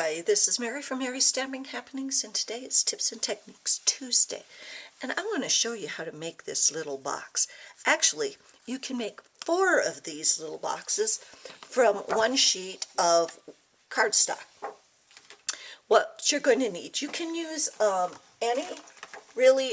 Hi, this is Mary from Mary's Stamping Happenings, and today it's Tips and Techniques Tuesday. And I want to show you how to make this little box. Actually, you can make 4 of these little boxes from one sheet of cardstock. What you're going to need, you can use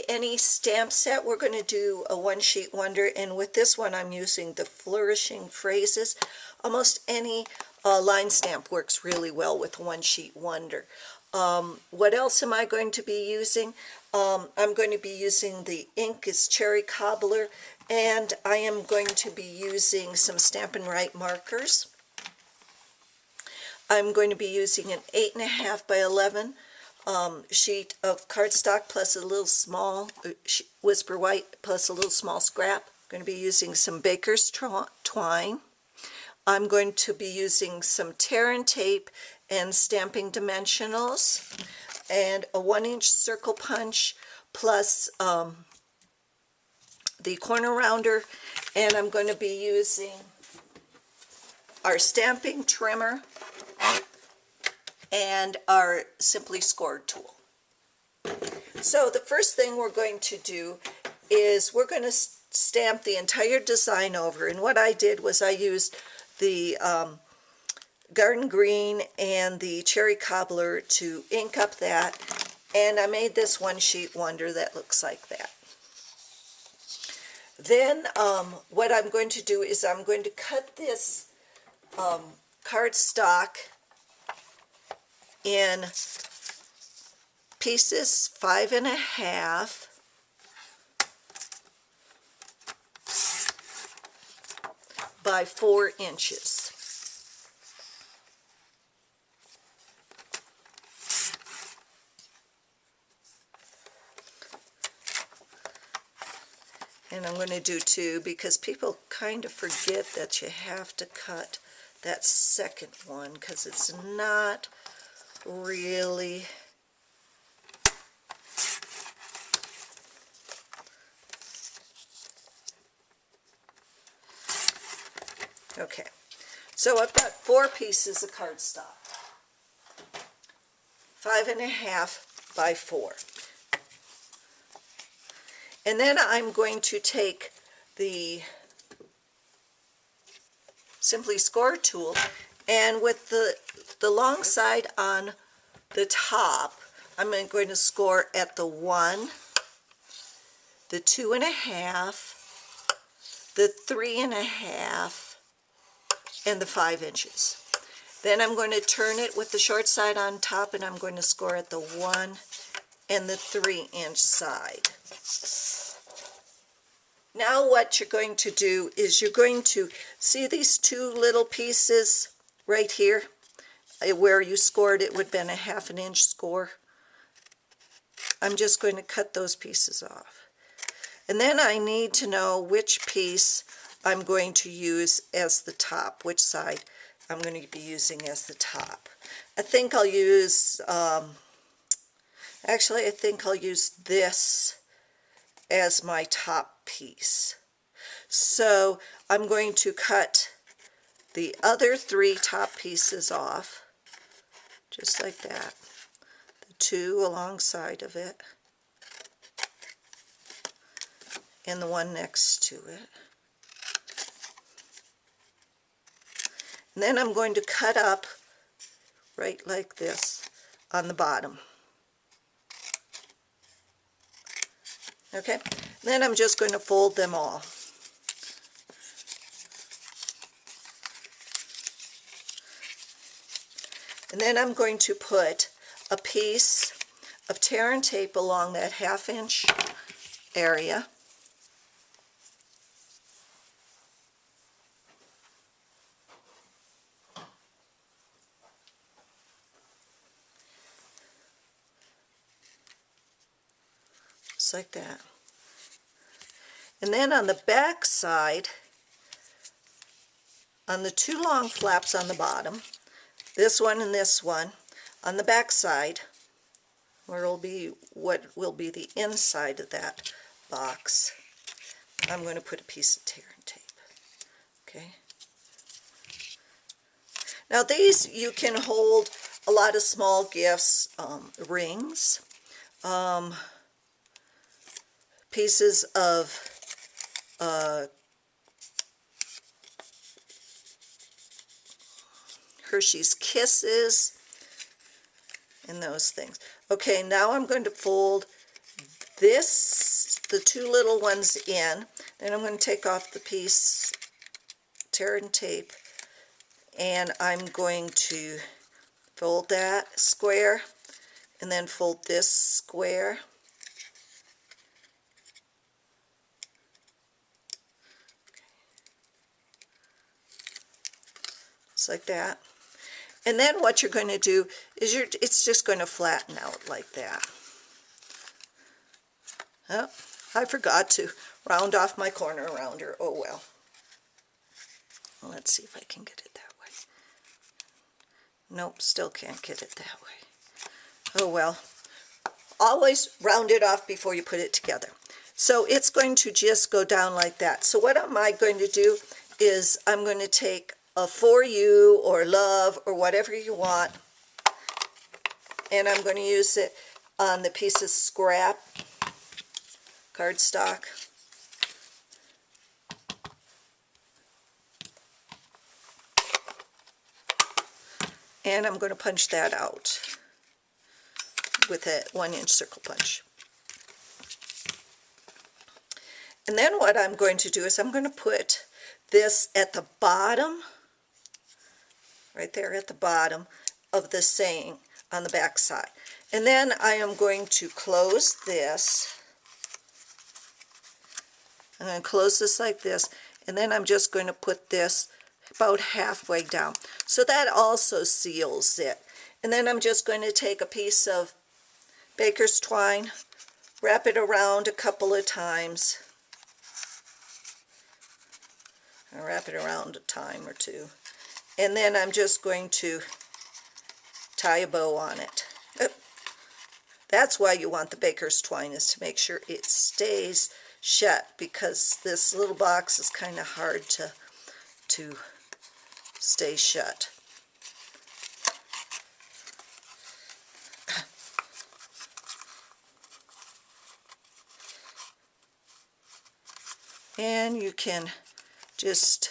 any stamp set. We're going to do a one-sheet wonder, and with this one I'm using the Flourishing phrases. Almost any line stamp works really well with one-sheet wonder. What else am I going to be using? I'm going to be using the ink is Cherry Cobbler, and I am going to be using some Stampin' Up markers. I'm going to be using an 8.5 by 11 sheet of cardstock plus a little small Whisper White plus a little small scrap. I'm going to be using some baker's twine. I'm going to be using some tear and tape and stamping dimensionals and a 1-inch circle punch plus the corner rounder, and I'm going to be using our Stampin Trimmer and our Simply Scored tool. So the first thing we're going to do is we're going to stamp the entire design over, and what I did was I used the Garden Green and the Cherry Cobbler to ink up that, and I made this one-sheet wonder that looks like that. Then what I'm going to do is I'm going to cut this cardstock in pieces 5.5 by 4 inches. And I'm going to do 2 because people kind of forget that you have to cut that second one because it's not really okay. So I've got 4 pieces of cardstock, 5.5 by 4. And then I'm going to take the Simply Score tool, and with the long side on the top, I'm going to score at the 1, the 2.5, the 3.5, and the 5 inches. Then I'm going to turn it with the short side on top, and I'm going to score at the 1 and the 3-inch side. Now what you're going to do is you're going to see these 2 little pieces right here where you scored. It would have been a 1/2 inch score. I'm just going to cut those pieces off. And then I need to know which piece I'm going to use as the top, which side I'm going to be using as the top. I think I'll use, actually I think I'll use this as my top piece. So I'm going to cut the other 3 top pieces off, just like that, the 2 alongside of it, and the one next to it. And then I'm going to cut up right like this on the bottom. Okay, then I'm just going to fold them all. And then I'm going to put a piece of tear and tape along that 1/2 inch area. Just like that. And then on the back side, on the 2 long flaps on the bottom, this one and this one, on the back side, where it'll be what will be the inside of that box, I'm going to put a piece of tear and tape. Okay. Now these you can hold a lot of small gifts, rings, pieces of Hershey's Kisses, and those things. Okay, now I'm going to fold the two little ones in. Then I'm going to take off the piece, tear and tape, and I'm going to fold that square, and then fold this square. Just like that. And then what you're going to do is it's just going to flatten out like that. Oh, I forgot to round off my corner rounder. Oh well. Let's see if I can get it that way. Nope, still can't get it that way. Oh well. Always round it off before you put it together. So it's going to just go down like that. So what am I going to do is I'm going to take a For You or Love or whatever you want, and I'm going to use it on the piece of scrap cardstock. And I'm going to punch that out with a 1-inch circle punch. And then what I'm going to do is I'm going to put this at the bottom, right there at the bottom of the saying on the back side. And then I am going to close this. I'm going to close this like this, and then I'm just going to put this about halfway down. So that also seals it. And then I'm just going to take a piece of baker's twine, wrap it around a couple of times. I'll wrap it around a time or two. And then I'm just going to tie a bow on it. That's why you want the baker's twine, is to make sure it stays shut, because this little box is kind of hard to stay shut. And you can just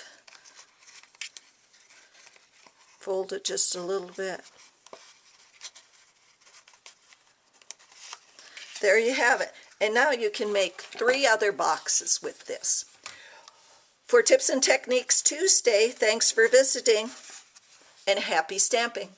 fold it just a little bit. There you have it. And now you can make 3 other boxes with this. For Tips and Techniques Tuesday, thanks for visiting, and happy stamping.